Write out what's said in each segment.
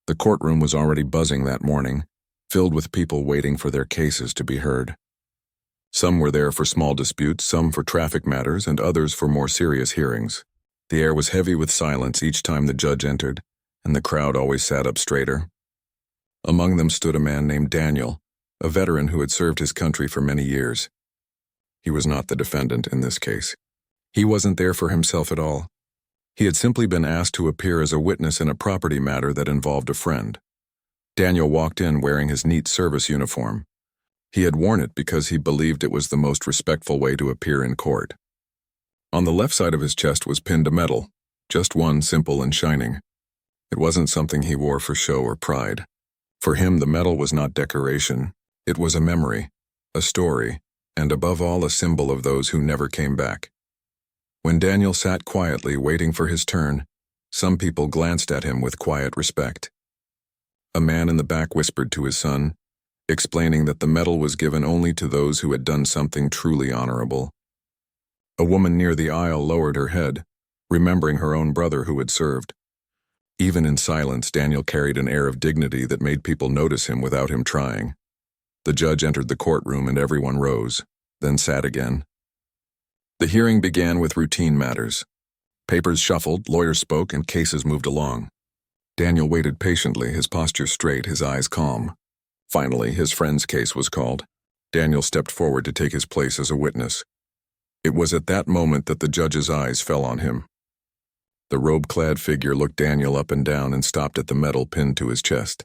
The courtroom was already buzzing that morning, filled with people waiting for their cases to be heard. Some were there for small disputes, some for traffic matters, and others for more serious hearings. The air was heavy with silence each time the judge entered, and the crowd always sat up straighter. Among them stood a man named Daniel, a veteran who had served his country for many years. He was not the defendant in this case. He wasn't there for himself at all. He had simply been asked to appear as a witness in a property matter that involved a friend. Daniel walked in wearing his neat service uniform. He had worn it because he believed it was the most respectful way to appear in court. On the left side of his chest was pinned a medal, just one, simple and shining. It wasn't something he wore for show or pride. For him, the medal was not decoration. It was a memory, a story, and above all, a symbol of those who never came back. When Daniel sat quietly waiting for his turn, some people glanced at him with quiet respect. A man in the back whispered to his son, explaining that the medal was given only to those who had done something truly honorable. A woman near the aisle lowered her head, remembering her own brother who had served. Even in silence, Daniel carried an air of dignity that made people notice him without him trying. The judge entered the courtroom and everyone rose, then sat again. The hearing began with routine matters. Papers shuffled, lawyers spoke, and cases moved along. Daniel waited patiently, his posture straight, his eyes calm. Finally, his friend's case was called. Daniel stepped forward to take his place as a witness. It was at that moment that the judge's eyes fell on him. The robe-clad figure looked Daniel up and down and stopped at the medal pinned to his chest.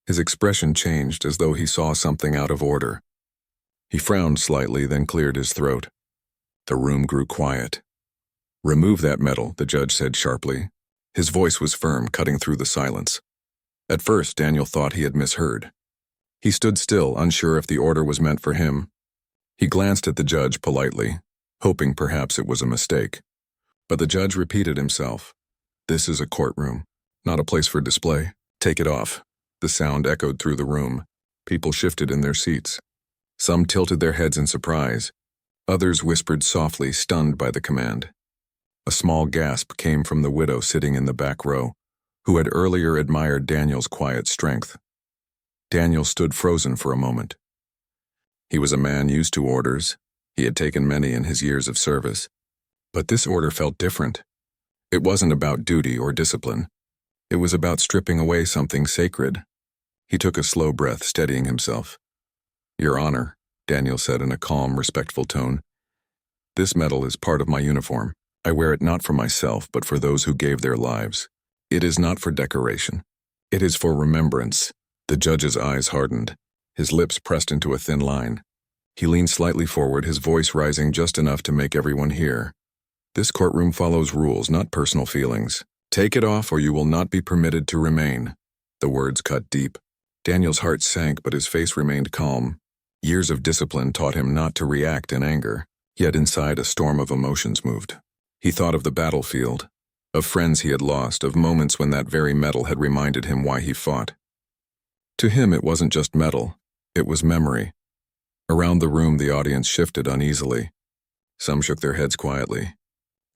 His expression changed as though he saw something out of order. He frowned slightly, then cleared his throat. The room grew quiet. "Remove that medal," the judge said sharply. His voice was firm, cutting through the silence. At first, Daniel thought he had misheard. He stood still, unsure if the order was meant for him. He glanced at the judge politely, hoping perhaps it was a mistake. But the judge repeated himself. "This is a courtroom, not a place for display. Take it off." The sound echoed through the room. People shifted in their seats. Some tilted their heads in surprise. Others whispered softly, stunned by the command. A small gasp came from the widow sitting in the back row, who had earlier admired Daniel's quiet strength. Daniel stood frozen for a moment. He was a man used to orders. He had taken many in his years of service. But this order felt different. It wasn't about duty or discipline. It was about stripping away something sacred. He took a slow breath, steadying himself. "Your Honor," Daniel said in a calm, respectful tone, "this medal is part of my uniform. I wear it not for myself, but for those who gave their lives. It is not for decoration. It is for remembrance." The judge's eyes hardened. His lips pressed into a thin line. He leaned slightly forward, his voice rising just enough to make everyone hear. "This courtroom follows rules, not personal feelings. Take it off or you will not be permitted to remain." The words cut deep. Daniel's heart sank, but his face remained calm. Years of discipline taught him not to react in anger, yet inside a storm of emotions moved. He thought of the battlefield, of friends he had lost, of moments when that very medal had reminded him why he fought. To him, it wasn't just medal, it was memory. Around the room, the audience shifted uneasily. Some shook their heads quietly.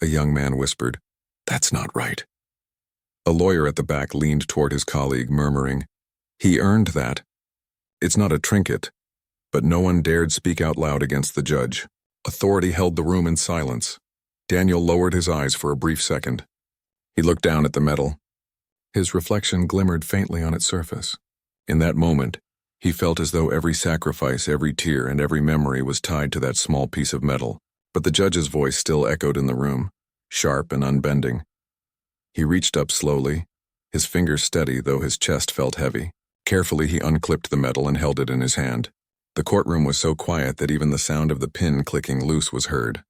A young man whispered, "That's not right." A lawyer at the back leaned toward his colleague, murmuring, "He earned that. It's not a trinket." But no one dared speak out loud against the judge. Authority held the room in silence. Daniel lowered his eyes for a brief second. He looked down at the medal. His reflection glimmered faintly on its surface. In that moment, he felt as though every sacrifice, every tear, and every memory was tied to that small piece of metal. But the judge's voice still echoed in the room, sharp and unbending. He reached up slowly, his fingers steady though his chest felt heavy. Carefully he unclipped the medal and held it in his hand. The courtroom was so quiet that even the sound of the pin clicking loose was heard.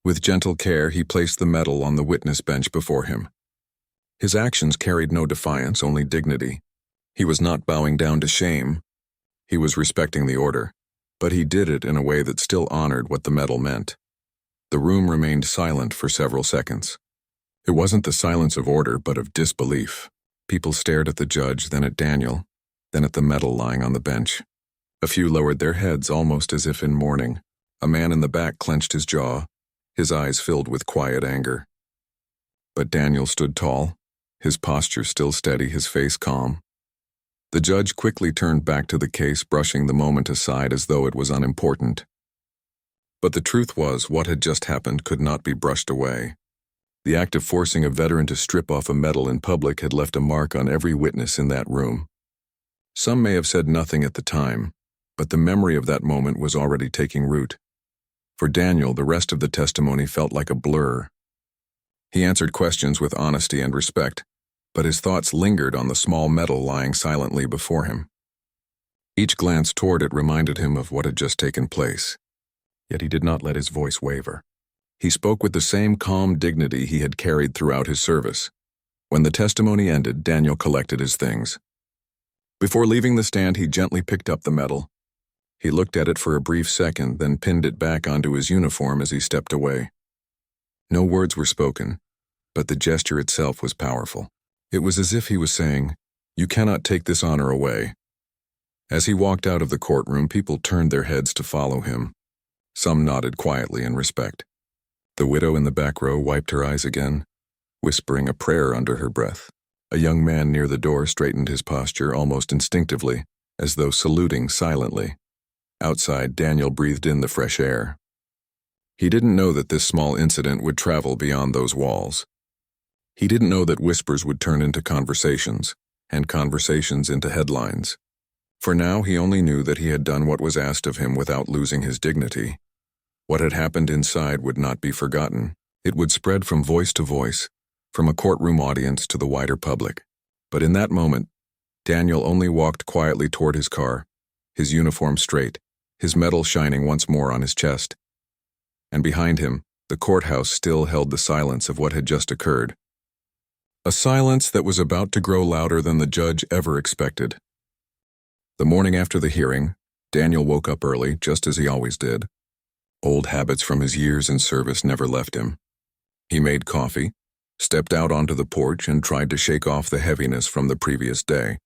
With gentle care, he placed the medal on the witness bench before him. His actions carried no defiance, only dignity. He was not bowing down to shame. He was respecting the order, but he did it in a way that still honored what the medal meant. The room remained silent for several seconds. It wasn't the silence of order, but of disbelief. People stared at the judge, then at Daniel, then at the medal lying on the bench. A few lowered their heads, almost as if in mourning. A man in the back clenched his jaw, his eyes filled with quiet anger. But Daniel stood tall, his posture still steady, his face calm. The judge quickly turned back to the case, brushing the moment aside as though it was unimportant. But the truth was, what had just happened could not be brushed away. The act of forcing a veteran to strip off a medal in public had left a mark on every witness in that room. Some may have said nothing at the time, but the memory of that moment was already taking root. For Daniel, the rest of the testimony felt like a blur. He answered questions with honesty and respect, but his thoughts lingered on the small medal lying silently before him. Each glance toward it reminded him of what had just taken place, yet he did not let his voice waver. He spoke with the same calm dignity he had carried throughout his service. When the testimony ended, Daniel collected his things. Before leaving the stand, he gently picked up the medal. He looked at it for a brief second, then pinned it back onto his uniform as he stepped away. No words were spoken, but the gesture itself was powerful. It was as if he was saying, "You cannot take this honor away." As he walked out of the courtroom, people turned their heads to follow him. Some nodded quietly in respect. The widow in the back row wiped her eyes again, whispering a prayer under her breath. A young man near the door straightened his posture almost instinctively, as though saluting silently. Outside, Daniel breathed in the fresh air. He didn't know that this small incident would travel beyond those walls. He didn't know that whispers would turn into conversations, and conversations into headlines. For now, he only knew that he had done what was asked of him without losing his dignity. What had happened inside would not be forgotten. It would spread from voice to voice, from a courtroom audience to the wider public. But in that moment, Daniel only walked quietly toward his car, his uniform straight, his medal shining once more on his chest. And behind him, the courthouse still held the silence of what had just occurred. A silence that was about to grow louder than the judge ever expected. The morning after the hearing, Daniel woke up early, just as he always did. Old habits from his years in service never left him. He made coffee, stepped out onto the porch, and tried to shake off the heaviness from the previous day.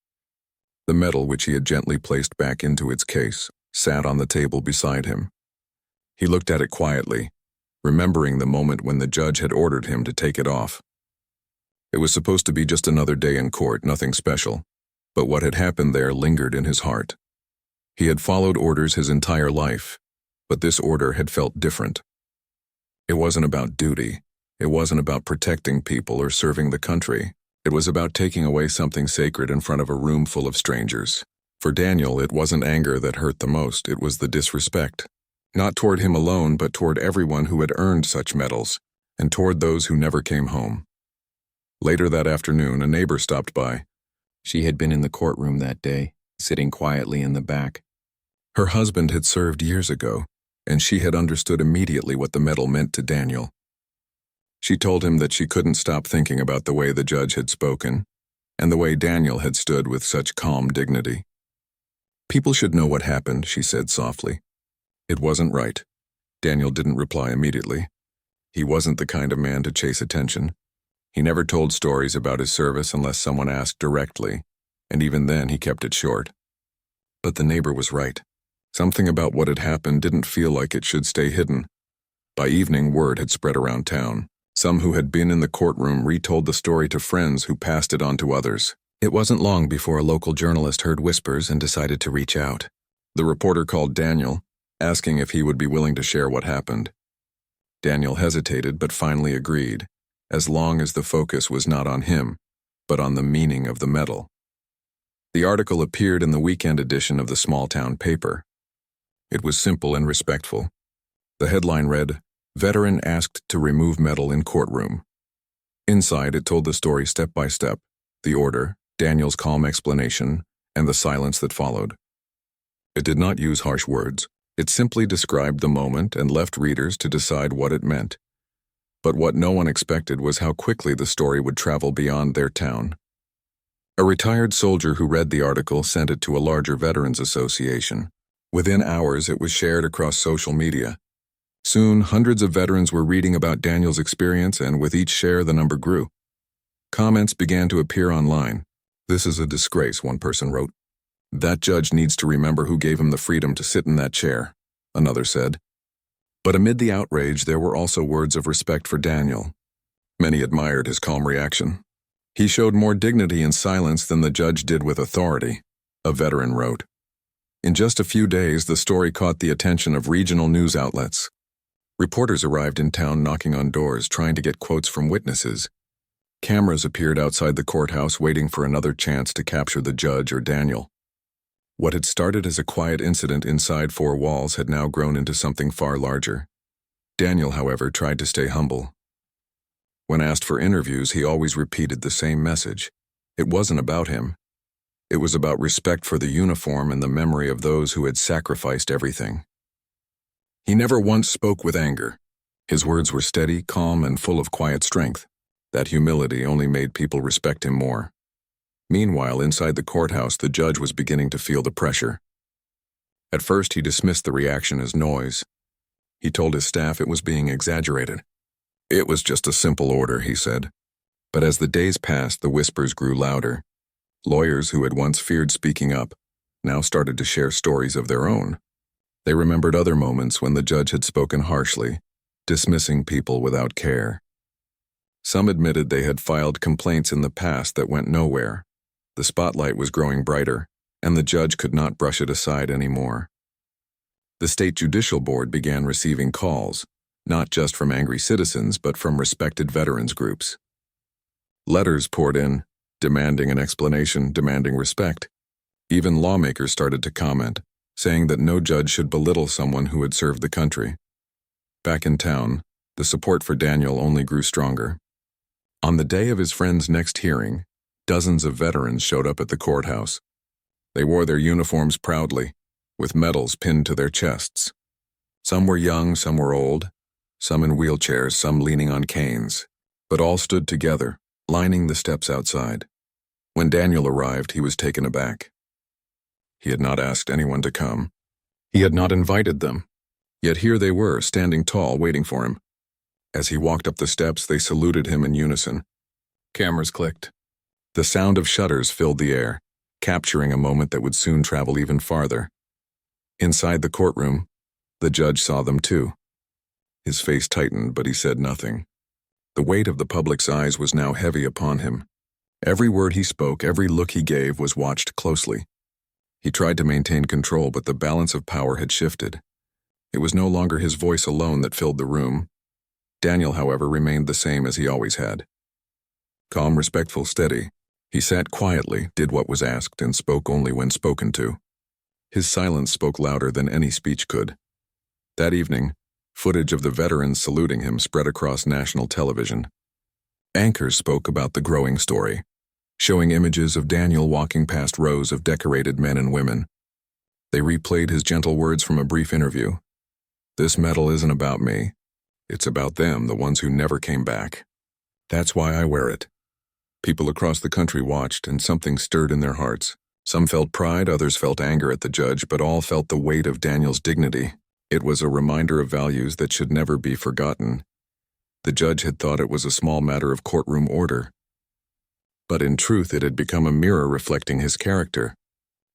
The medal, which he had gently placed back into its case, sat on the table beside him. He looked at it quietly, remembering the moment when the judge had ordered him to take it off. It was supposed to be just another day in court, nothing special, but what had happened there lingered in his heart. He had followed orders his entire life, but this order had felt different. It wasn't about duty. It wasn't about protecting people or serving the country. It was about taking away something sacred in front of a room full of strangers. For Daniel, it wasn't anger that hurt the most, it was the disrespect. Not toward him alone, but toward everyone who had earned such medals, and toward those who never came home. Later that afternoon, a neighbor stopped by. She had been in the courtroom that day, sitting quietly in the back. Her husband had served years ago, and she had understood immediately what the medal meant to Daniel. She told him that she couldn't stop thinking about the way the judge had spoken, and the way Daniel had stood with such calm dignity. "People should know what happened," she said softly. It wasn't right. Daniel didn't reply immediately. He wasn't the kind of man to chase attention. He never told stories about his service unless someone asked directly, and even then he kept it short. But the neighbor was right. Something about what had happened didn't feel like it should stay hidden. By evening, word had spread around town. Some who had been in the courtroom retold the story to friends who passed it on to others. It wasn't long before a local journalist heard whispers and decided to reach out. The reporter called Daniel, asking if he would be willing to share what happened. Daniel hesitated but finally agreed, as long as the focus was not on him, but on the meaning of the medal. The article appeared in the weekend edition of the small-town paper. It was simple and respectful. The headline read, "Veteran asked to remove medal in courtroom." Inside, it told the story step by step, the order, Daniel's calm explanation, and the silence that followed. It did not use harsh words. It simply described the moment and left readers to decide what it meant. But what no one expected was how quickly the story would travel beyond their town. A retired soldier who read the article sent it to a larger veterans association. Within hours, it was shared across social media. Soon, hundreds of veterans were reading about Daniel's experience, and with each share, the number grew. Comments began to appear online. "This is a disgrace," one person wrote. "That judge needs to remember who gave him the freedom to sit in that chair," another said. But amid the outrage, there were also words of respect for Daniel. Many admired his calm reaction. He showed more dignity in silence than the judge did with authority, a veteran wrote. In just a few days, the story caught the attention of regional news outlets. Reporters arrived in town knocking on doors, trying to get quotes from witnesses. Cameras appeared outside the courthouse waiting for another chance to capture the judge or Daniel. What had started as a quiet incident inside four walls had now grown into something far larger. Daniel, however, tried to stay humble. When asked for interviews, he always repeated the same message. It wasn't about him. It was about respect for the uniform and the memory of those who had sacrificed everything. He never once spoke with anger. His words were steady, calm, and full of quiet strength. That humility only made people respect him more. Meanwhile, inside the courthouse, the judge was beginning to feel the pressure. At first, he dismissed the reaction as noise. He told his staff it was being exaggerated. It was just a simple order, he said. But as the days passed, the whispers grew louder. Lawyers who had once feared speaking up now started to share stories of their own. They remembered other moments when the judge had spoken harshly, dismissing people without care. Some admitted they had filed complaints in the past that went nowhere. The spotlight was growing brighter, and the judge could not brush it aside anymore. The state judicial board began receiving calls, not just from angry citizens, but from respected veterans groups. Letters poured in, demanding an explanation, demanding respect. Even lawmakers started to comment, saying that no judge should belittle someone who had served the country. Back in town, the support for Daniel only grew stronger. On the day of his friend's next hearing, dozens of veterans showed up at the courthouse. They wore their uniforms proudly, with medals pinned to their chests. Some were young, some were old, some in wheelchairs, some leaning on canes, but all stood together, lining the steps outside. When Daniel arrived, he was taken aback. He had not asked anyone to come. He had not invited them. Yet here they were, standing tall, waiting for him. As he walked up the steps, they saluted him in unison. Cameras clicked. The sound of shutters filled the air, capturing a moment that would soon travel even farther. Inside the courtroom, the judge saw them too. His face tightened, but he said nothing. The weight of the public's eyes was now heavy upon him. Every word he spoke, every look he gave was watched closely. He tried to maintain control, but the balance of power had shifted. It was no longer his voice alone that filled the room. Daniel, however, remained the same as he always had. Calm, respectful, steady, he sat quietly, did what was asked, and spoke only when spoken to. His silence spoke louder than any speech could. That evening, footage of the veterans saluting him spread across national television. Anchors spoke about the growing story, showing images of Daniel walking past rows of decorated men and women. They replayed his gentle words from a brief interview. "This medal isn't about me. It's about them, the ones who never came back. That's why I wear it." People across the country watched, and something stirred in their hearts. Some felt pride, others felt anger at the judge, but all felt the weight of Daniel's dignity. It was a reminder of values that should never be forgotten. The judge had thought it was a small matter of courtroom order. But in truth, it had become a mirror reflecting his character.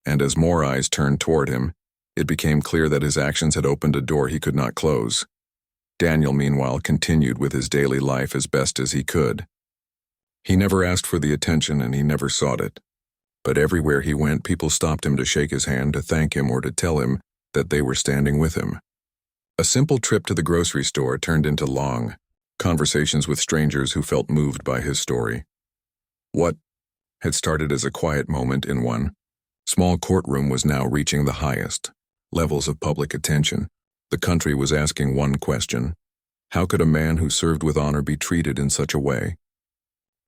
And as more eyes turned toward him, it became clear that his actions had opened a door he could not close. Daniel, meanwhile, continued with his daily life as best as he could. He never asked for the attention, and he never sought it. But everywhere he went, people stopped him to shake his hand, to thank him, or to tell him that they were standing with him. A simple trip to the grocery store turned into long conversations with strangers who felt moved by his story. What had started as a quiet moment in one small courtroom was now reaching the highest levels of public attention. The country was asking one question: how could a man who served with honor be treated in such a way?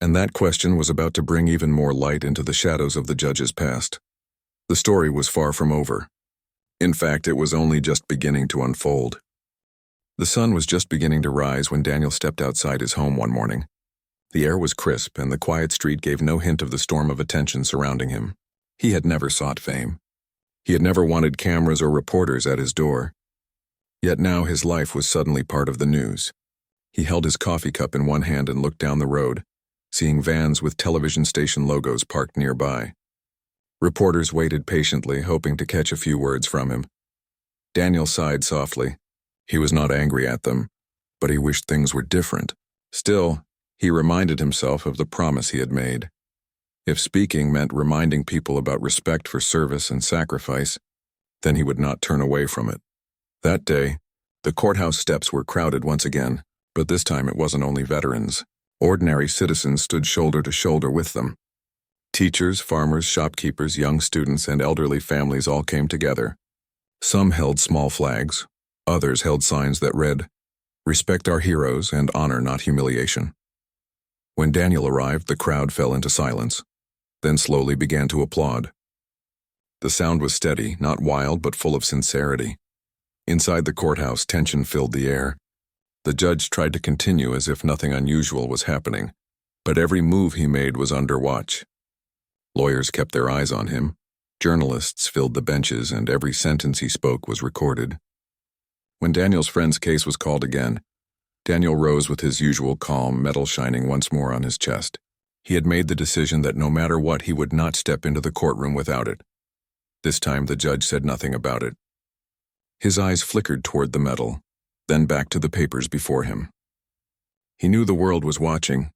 And that question was about to bring even more light into the shadows of the judge's past. The story was far from over. In fact, it was only just beginning to unfold. The sun was just beginning to rise when Daniel stepped outside his home one morning. The air was crisp, and the quiet street gave no hint of the storm of attention surrounding him. He had never sought fame. He had never wanted cameras or reporters at his door. Yet now his life was suddenly part of the news. He held his coffee cup in one hand and looked down the road, seeing vans with television station logos parked nearby. Reporters waited patiently, hoping to catch a few words from him. Daniel sighed softly. He was not angry at them, but he wished things were different. Still, He reminded himself of the promise he had made. If speaking meant reminding people about respect for service and sacrifice, then he would not turn away from it. That day, the courthouse steps were crowded once again, but this time it wasn't only veterans. Ordinary citizens stood shoulder to shoulder with them. Teachers, farmers, shopkeepers, young students, and elderly families all came together. Some held small flags, others held signs that read, "Respect our heroes and honor not humiliation." When Daniel arrived, the crowd fell into silence, then slowly began to applaud. The sound was steady, not wild but full of sincerity. Inside the courthouse, tension filled the air. The judge tried to continue as if nothing unusual was happening, but every move he made was under watch. Lawyers kept their eyes on him, journalists filled the benches, and every sentence he spoke was recorded. When Daniel's friend's case was called again, Daniel rose with his usual calm, metal shining once more on his chest. He had made the decision that no matter what, he would not step into the courtroom without it. This time the judge said nothing about it. His eyes flickered toward the medal, then back to the papers before him. He knew the world was watching,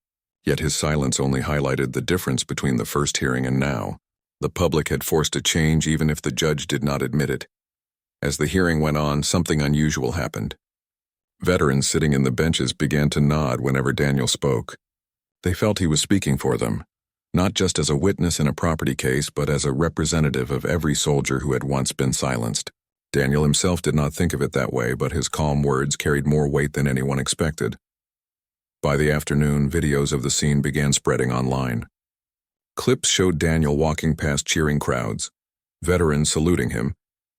yet his silence only highlighted the difference between the first hearing and now. The public had forced a change even if the judge did not admit it. As the hearing went on, something unusual happened. Veterans sitting in the benches began to nod whenever Daniel spoke. They felt he was speaking for them, not just as a witness in a property case, but as a representative of every soldier who had once been silenced. Daniel himself did not think of it that way, but his calm words carried more weight than anyone expected. By the afternoon, videos of the scene began spreading online. Clips showed Daniel walking past cheering crowds, veterans saluting him,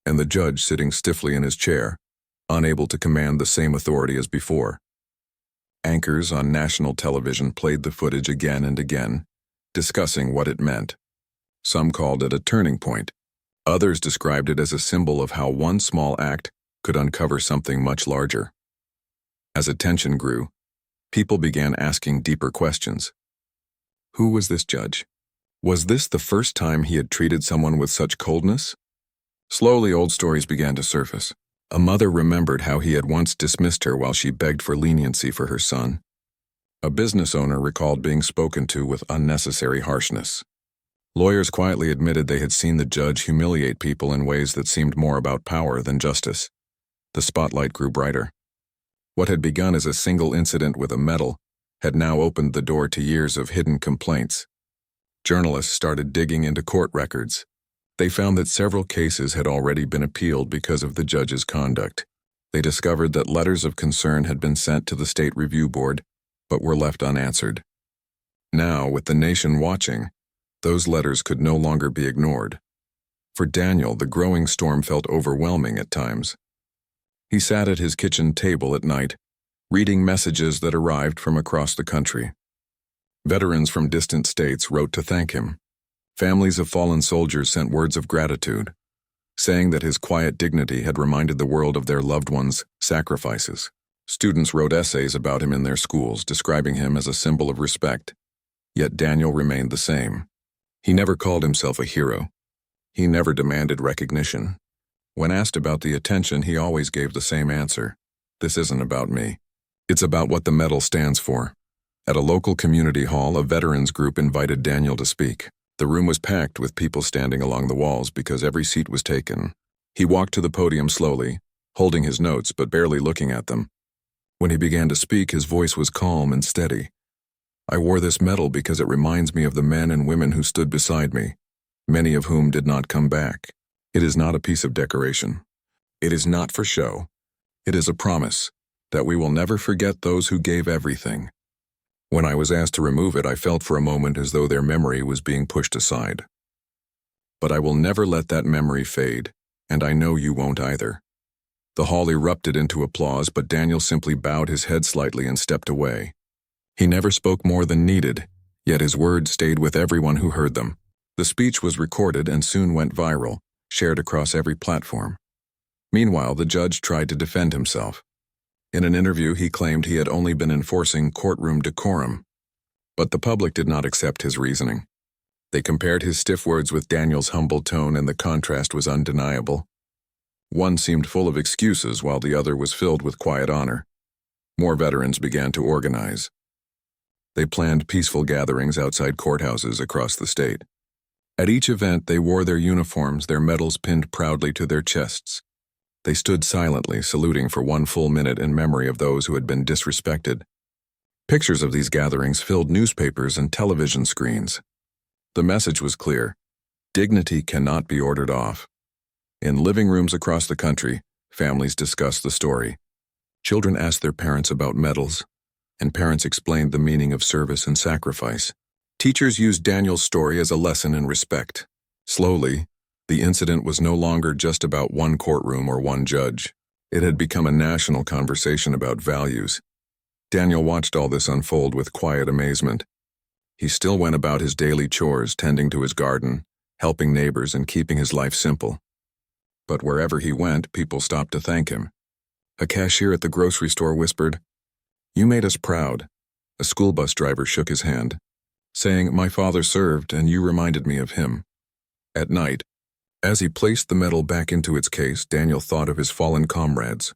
and the judge sitting stiffly in his chair, unable to command the same authority as before. Anchors on national television played the footage again and again, discussing what it meant. Some called it a turning point. Others described it as a symbol of how one small act could uncover something much larger. As attention grew, people began asking deeper questions. Who was this judge? Was this the first time he had treated someone with such coldness? Slowly, old stories began to surface. A mother remembered how he had once dismissed her while she begged for leniency for her son. A business owner recalled being spoken to with unnecessary harshness. Lawyers quietly admitted they had seen the judge humiliate people in ways that seemed more about power than justice. The spotlight grew brighter. What had begun as a single incident with a medal had now opened the door to years of hidden complaints. Journalists started digging into court records. They found that several cases had already been appealed because of the judge's conduct. They discovered that letters of concern had been sent to the State Review Board, but were left unanswered. Now, with the nation watching, those letters could no longer be ignored. For Daniel, the growing storm felt overwhelming at times. He sat at his kitchen table at night, reading messages that arrived from across the country. Veterans from distant states wrote to thank him. Families of fallen soldiers sent words of gratitude, saying that his quiet dignity had reminded the world of their loved ones' sacrifices. Students wrote essays about him in their schools, describing him as a symbol of respect. Yet Daniel remained the same. He never called himself a hero. He never demanded recognition. When asked about the attention, he always gave the same answer. This isn't about me. It's about what the medal stands for. At a local community hall, a veterans group invited Daniel to speak. The room was packed with people standing along the walls because every seat was taken. He walked to the podium slowly, holding his notes but barely looking at them. When he began to speak, his voice was calm and steady. I wore this medal because it reminds me of the men and women who stood beside me, many of whom did not come back. It is not a piece of decoration. It is not for show. It is a promise that we will never forget those who gave everything. When I was asked to remove it, I felt for a moment as though their memory was being pushed aside. But I will never let that memory fade, and I know you won't either. The hall erupted into applause, but Daniel simply bowed his head slightly and stepped away. He never spoke more than needed, yet his words stayed with everyone who heard them. The speech was recorded and soon went viral, shared across every platform. Meanwhile, the judge tried to defend himself. In an interview, he claimed he had only been enforcing courtroom decorum. But the public did not accept his reasoning. They compared his stiff words with Daniel's humble tone, and the contrast was undeniable. One seemed full of excuses, while the other was filled with quiet honor. More veterans began to organize. They planned peaceful gatherings outside courthouses across the state. At each event, they wore their uniforms, their medals pinned proudly to their chests. They stood silently, saluting for 1 full minute in memory of those who had been disrespected. Pictures of these gatherings filled newspapers and television screens. The message was clear: dignity cannot be ordered off. In living rooms across the country, families discussed the story. Children asked their parents about medals, and parents explained the meaning of service and sacrifice. Teachers used Daniel's story as a lesson in respect. Slowly, the incident was no longer just about one courtroom or one judge. It had become a national conversation about values. Daniel watched all this unfold with quiet amazement. He still went about his daily chores, tending to his garden, helping neighbors, and keeping his life simple. But wherever he went, people stopped to thank him. A cashier at the grocery store whispered, "You made us proud." A school bus driver shook his hand, saying, "My father served, and you reminded me of him." At night, as he placed the medal back into its case, Daniel thought of his fallen comrades.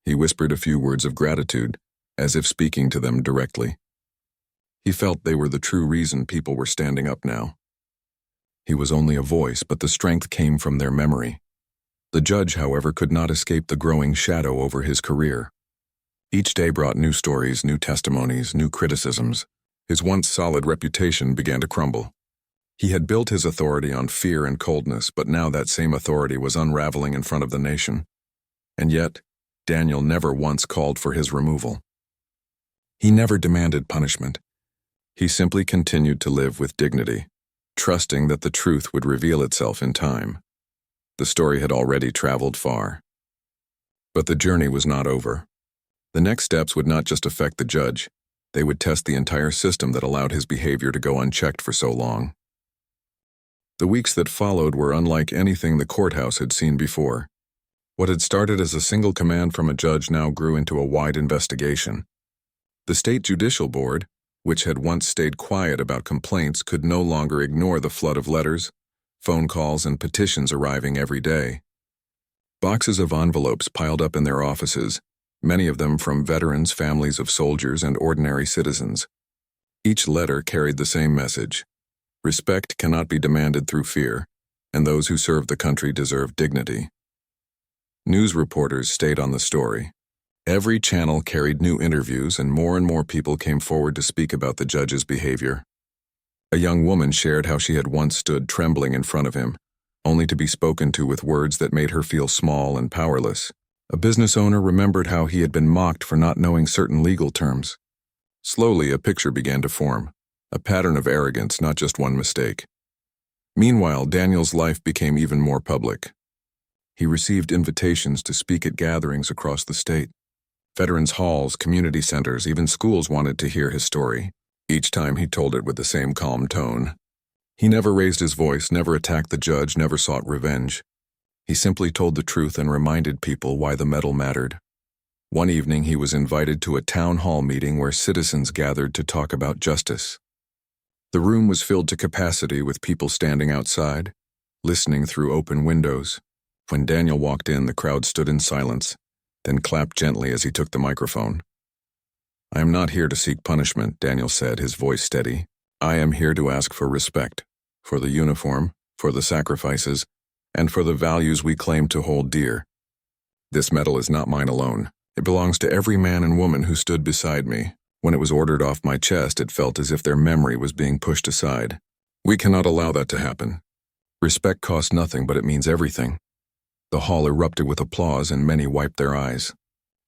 He whispered a few words of gratitude, as if speaking to them directly. He felt they were the true reason people were standing up now. He was only a voice, but the strength came from their memory. The judge, however, could not escape the growing shadow over his career. Each day brought new stories, new testimonies, new criticisms. His once solid reputation began to crumble. He had built his authority on fear and coldness, but now that same authority was unraveling in front of the nation. And yet, Daniel never once called for his removal. He never demanded punishment. He simply continued to live with dignity, trusting that the truth would reveal itself in time. The story had already traveled far. But the journey was not over. The next steps would not just affect the judge. They would test the entire system that allowed his behavior to go unchecked for so long. The weeks that followed were unlike anything the courthouse had seen before. What had started as a single command from a judge now grew into a wide investigation. The state judicial board, which had once stayed quiet about complaints, could no longer ignore the flood of letters, phone calls, and petitions arriving every day. Boxes of envelopes piled up in their offices, many of them from veterans, families of soldiers, and ordinary citizens. Each letter carried the same message: respect cannot be demanded through fear, and those who serve the country deserve dignity. News reporters stayed on the story. Every channel carried new interviews, and more people came forward to speak about the judge's behavior. A young woman shared how she had once stood trembling in front of him, only to be spoken to with words that made her feel small and powerless. A business owner remembered how he had been mocked for not knowing certain legal terms. Slowly, a picture began to form, a pattern of arrogance, not just one mistake. Meanwhile, Daniel's life became even more public. He received invitations to speak at gatherings across the state. Veterans' halls, community centers, even schools wanted to hear his story. Each time he told it with the same calm tone. He never raised his voice, never attacked the judge, never sought revenge. He simply told the truth and reminded people why the medal mattered. One evening, he was invited to a town hall meeting where citizens gathered to talk about justice. The room was filled to capacity with people standing outside, listening through open windows. When Daniel walked in, the crowd stood in silence, then clapped gently as he took the microphone. "I am not here to seek punishment," Daniel said, his voice steady. "I am here to ask for respect, for the uniform, for the sacrifices, and for the values we claim to hold dear. This medal is not mine alone. It belongs to every man and woman who stood beside me. When it was ordered off my chest, it felt as if their memory was being pushed aside. We cannot allow that to happen. Respect costs nothing, but it means everything." The hall erupted with applause, and many wiped their eyes.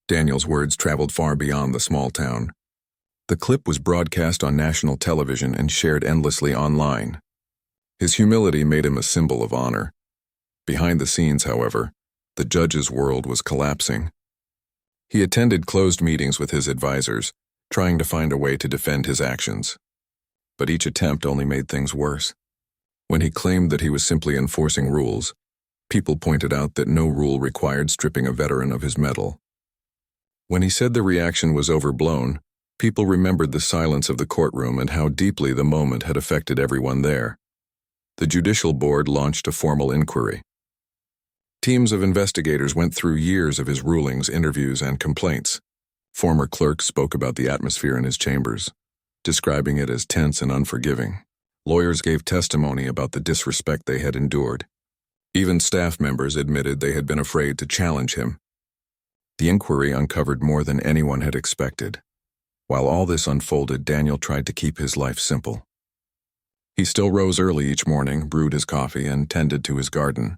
Daniel's words traveled far beyond the small town. The clip was broadcast on national television and shared endlessly online. His humility made him a symbol of honor. Behind the scenes, however, the judge's world was collapsing. He attended closed meetings with his advisors, trying to find a way to defend his actions. But each attempt only made things worse. When he claimed that he was simply enforcing rules, people pointed out that no rule required stripping a veteran of his medal. When he said the reaction was overblown, people remembered the silence of the courtroom and how deeply the moment had affected everyone there. The judicial board launched a formal inquiry. Teams of investigators went through years of his rulings, interviews, and complaints. Former clerks spoke about the atmosphere in his chambers. describing it as tense and unforgiving. Lawyers gave testimony about the disrespect they had endured. Even staff members admitted they had been afraid to challenge him. The inquiry uncovered more than anyone had expected. While all this unfolded, Daniel tried to keep his life simple. He still rose early each morning, brewed his coffee, and tended to his garden.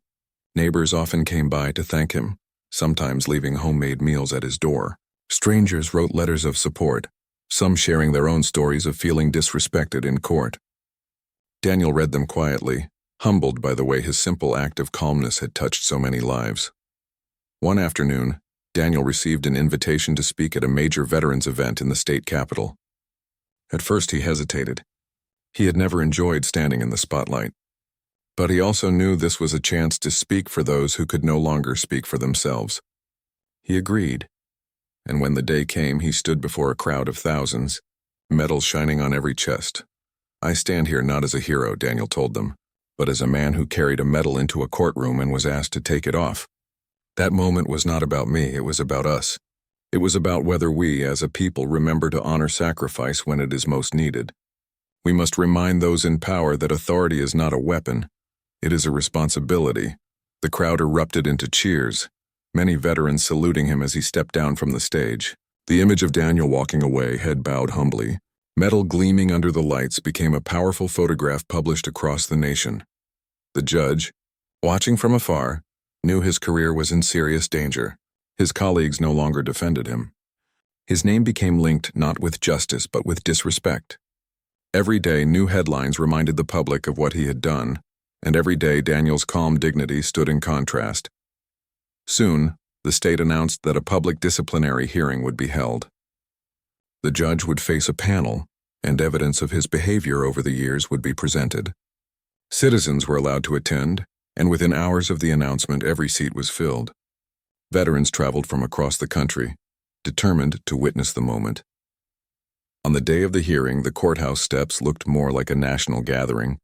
Neighbors often came by to thank him, sometimes leaving homemade meals at his door. Strangers wrote letters of support, some sharing their own stories of feeling disrespected in court. Daniel read them quietly, humbled by the way his simple act of calmness had touched so many lives. One afternoon, Daniel received an invitation to speak at a major veterans event in the state capitol. At first he hesitated. He had never enjoyed standing in the spotlight. But he also knew this was a chance to speak for those who could no longer speak for themselves. He agreed, and when the day came, he stood before a crowd of thousands, medals shining on every chest. "I stand here not as a hero," Daniel told them, "but as a man who carried a medal into a courtroom and was asked to take it off." That moment was not about me, it was about us. It was about whether we, as a people, remember to honor sacrifice when it is most needed. We must remind those in power that authority is not a weapon. It is a responsibility. The crowd erupted into cheers, many veterans saluting him as he stepped down from the stage. The image of Daniel walking away, head bowed humbly, metal gleaming under the lights, became a powerful photograph published across the nation. The judge, watching from afar, knew his career was in serious danger. His colleagues no longer defended him. His name became linked not with justice but with disrespect. Every day, new headlines reminded the public of what he had done, and every day Daniel's calm dignity stood in contrast. Soon, the state announced that a public disciplinary hearing would be held. The judge would face a panel, and evidence of his behavior over the years would be presented. Citizens were allowed to attend, and within hours of the announcement, every seat was filled. Veterans traveled from across the country, determined to witness the moment. On the day of the hearing, the courthouse steps looked more like a national gathering.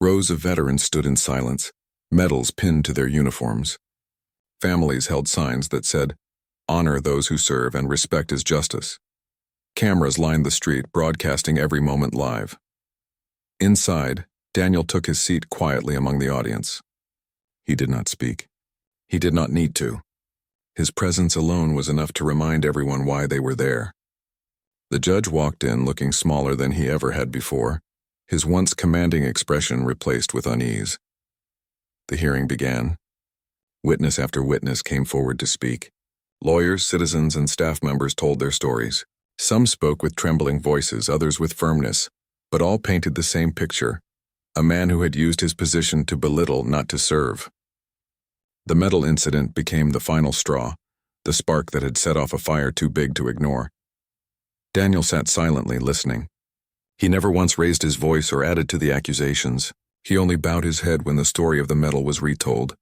Rows of veterans stood in silence, medals pinned to their uniforms. Families held signs that said, "Honor those who serve and respect is justice." Cameras lined the street, broadcasting every moment live. Inside, Daniel took his seat quietly among the audience. He did not speak. He did not need to. His presence alone was enough to remind everyone why they were there. The judge walked in looking smaller than he ever had before, his once commanding expression replaced with unease. The hearing began. Witness after witness came forward to speak. Lawyers, citizens, and staff members told their stories. Some spoke with trembling voices, others with firmness, but all painted the same picture: a man who had used his position to belittle, not to serve. The medal incident became the final straw, the spark that had set off a fire too big to ignore. Daniel sat silently, listening. He never once raised his voice or added to the accusations. He only bowed his head when the story of the medal was retold,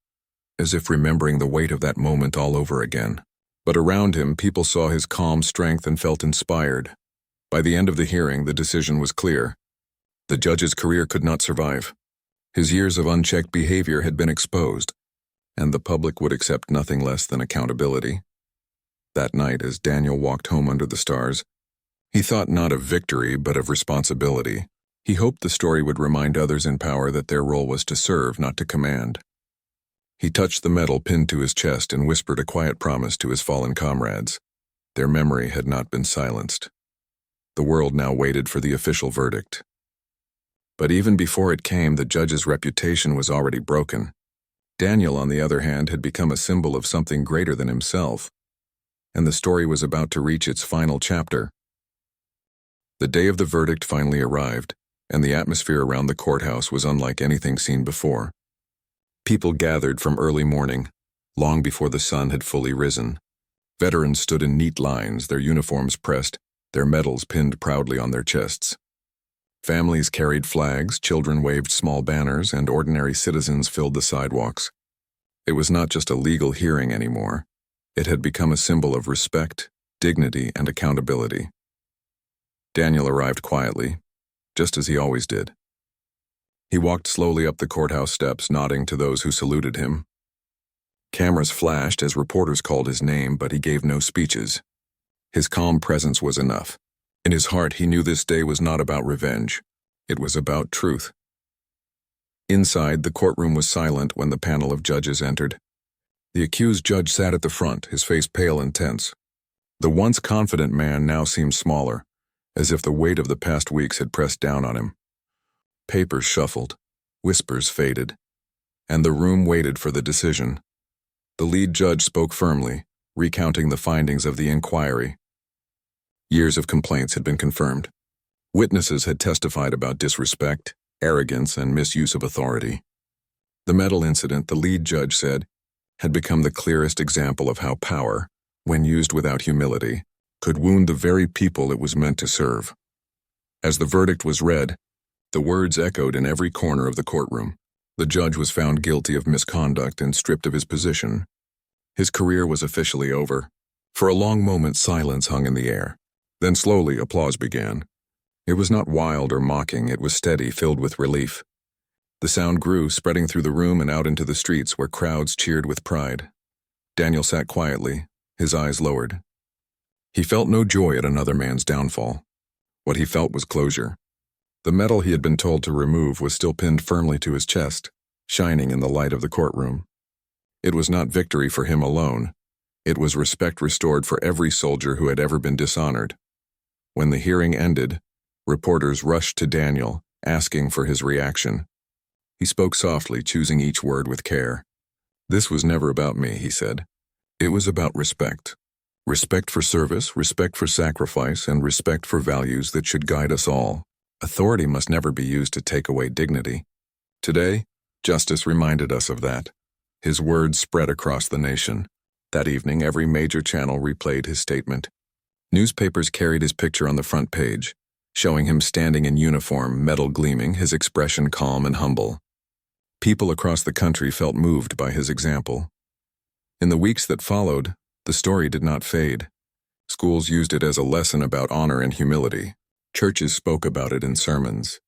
as if remembering the weight of that moment all over again. But around him, people saw his calm strength and felt inspired. By the end of the hearing, the decision was clear. The judge's career could not survive. His years of unchecked behavior had been exposed, and the public would accept nothing less than accountability. That night, as Daniel walked home under the stars, he thought not of victory, but of responsibility. He hoped the story would remind others in power that their role was to serve, not to command. He touched the medal pinned to his chest and whispered a quiet promise to his fallen comrades. Their memory had not been silenced. The world now waited for the official verdict. But even before it came, the judge's reputation was already broken. Daniel, on the other hand, had become a symbol of something greater than himself, and the story was about to reach its final chapter. The day of the verdict finally arrived, and the atmosphere around the courthouse was unlike anything seen before. People gathered from early morning, long before the sun had fully risen. Veterans stood in neat lines, their uniforms pressed, their medals pinned proudly on their chests. Families carried flags, children waved small banners, and ordinary citizens filled the sidewalks. It was not just a legal hearing anymore. It had become a symbol of respect, dignity, and accountability. Daniel arrived quietly, just as he always did. He walked slowly up the courthouse steps, nodding to those who saluted him. Cameras flashed as reporters called his name, but he gave no speeches. His calm presence was enough. In his heart, he knew this day was not about revenge. It was about truth. Inside, the courtroom was silent when the panel of judges entered. The accused judge sat at the front, his face pale and tense. The once confident man now seemed smaller, as if the weight of the past weeks had pressed down on him. Papers shuffled, whispers faded, and the room waited for the decision. The lead judge spoke firmly, recounting the findings of the inquiry. Years of complaints had been confirmed. Witnesses had testified about disrespect, arrogance, and misuse of authority. The medal incident, the lead judge said, had become the clearest example of how power, when used without humility, could wound the very people it was meant to serve. As the verdict was read, the words echoed in every corner of the courtroom. The judge was found guilty of misconduct and stripped of his position. His career was officially over. For a long moment, silence hung in the air. Then slowly, applause began. It was not wild or mocking, it was steady, filled with relief. The sound grew, spreading through the room and out into the streets where crowds cheered with pride. Daniel sat quietly, his eyes lowered. He felt no joy at another man's downfall. What he felt was closure. The medal he had been told to remove was still pinned firmly to his chest, shining in the light of the courtroom. It was not victory for him alone. It was respect restored for every soldier who had ever been dishonored. When the hearing ended, reporters rushed to Daniel, asking for his reaction. He spoke softly, choosing each word with care. "This was never about me," he said. "It was about respect. Respect for service, respect for sacrifice, and respect for values that should guide us all. Authority must never be used to take away dignity." Today, justice reminded us of that. His words spread across the nation. That evening, every major channel replayed his statement. Newspapers carried his picture on the front page, showing him standing in uniform, medal gleaming, his expression calm and humble. People across the country felt moved by his example. In the weeks that followed, the story did not fade. Schools used it as a lesson about honor and humility. Churches spoke about it in sermons.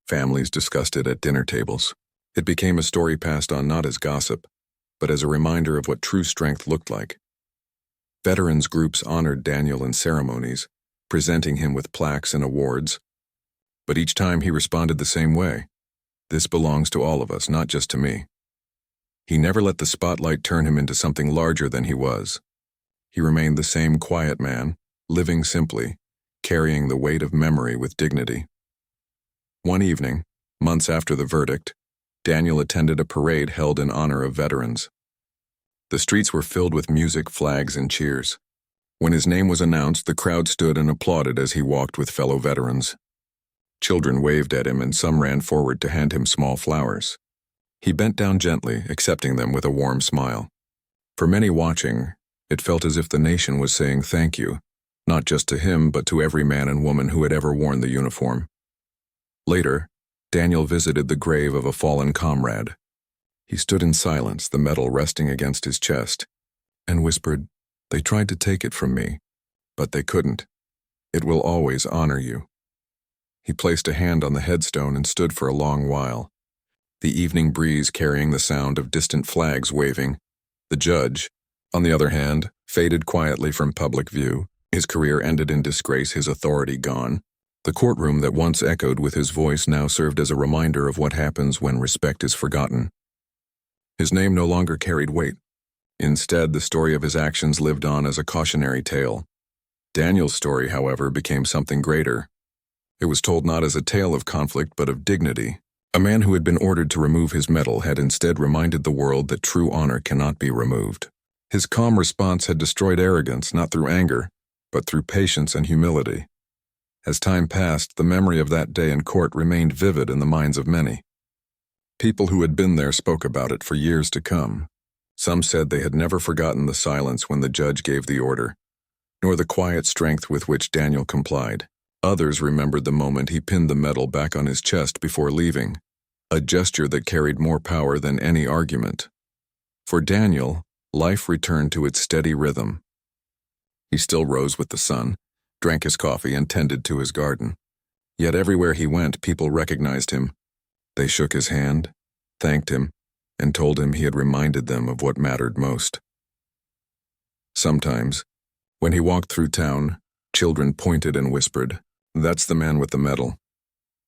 Families discussed it at dinner tables. It became a story passed on not as gossip, but as a reminder of what true strength looked like. Veterans groups honored Daniel in ceremonies, presenting him with plaques and awards. But each time he responded the same way. "This belongs to all of us, not just to me." He never let the spotlight turn him into something larger than he was. He remained the same quiet man, living simply, carrying the weight of memory with dignity. One evening, months after the verdict, Daniel attended a parade held in honor of veterans. The streets were filled with music, flags, and cheers. When his name was announced, the crowd stood and applauded as he walked with fellow veterans. Children waved at him and some ran forward to hand him small flowers. He bent down gently, accepting them with a warm smile. For many watching, it felt as if the nation was saying thank you, not just to him but to every man and woman who had ever worn the uniform. Later, Daniel visited the grave of a fallen comrade. He stood in silence, the medal resting against his chest, and whispered, "They tried to take it from me, but they couldn't. It will always honor you." He placed a hand on the headstone and stood for a long while, the evening breeze carrying the sound of distant flags waving. The judge, on the other hand, faded quietly from public view. His career ended in disgrace, his authority gone. The courtroom that once echoed with his voice now served as a reminder of what happens when respect is forgotten. His name no longer carried weight. Instead, the story of his actions lived on as a cautionary tale. Daniel's story, however, became something greater. It was told not as a tale of conflict but of dignity. A man who had been ordered to remove his medal had instead reminded the world that true honor cannot be removed. His calm response had destroyed arrogance not through anger, but through patience and humility. As time passed, the memory of that day in court remained vivid in the minds of many. People who had been there spoke about it for years to come. Some said they had never forgotten the silence when the judge gave the order, nor the quiet strength with which Daniel complied. Others remembered the moment he pinned the medal back on his chest before leaving, a gesture that carried more power than any argument. For Daniel, life returned to its steady rhythm. He still rose with the sun, drank his coffee, and tended to his garden. Yet everywhere he went, people recognized him. They shook his hand, thanked him, and told him he had reminded them of what mattered most. Sometimes, when he walked through town, children pointed and whispered, "That's the man with the medal."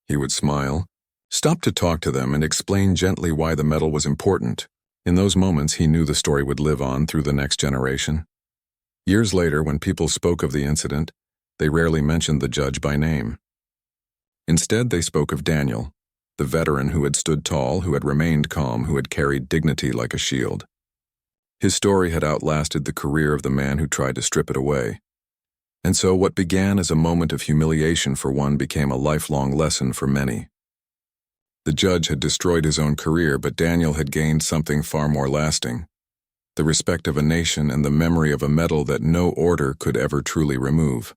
He would smile, stop to talk to them, and explain gently why the medal was important. In those moments, he knew the story would live on through the next generation. Years later, when people spoke of the incident, they rarely mentioned the judge by name. Instead, they spoke of Daniel, the veteran who had stood tall, who had remained calm, who had carried dignity like a shield. His story had outlasted the career of the man who tried to strip it away. And so what began as a moment of humiliation for one became a lifelong lesson for many. The judge had destroyed his own career, but Daniel had gained something far more lasting: the respect of a nation and the memory of a medal that no order could ever truly remove.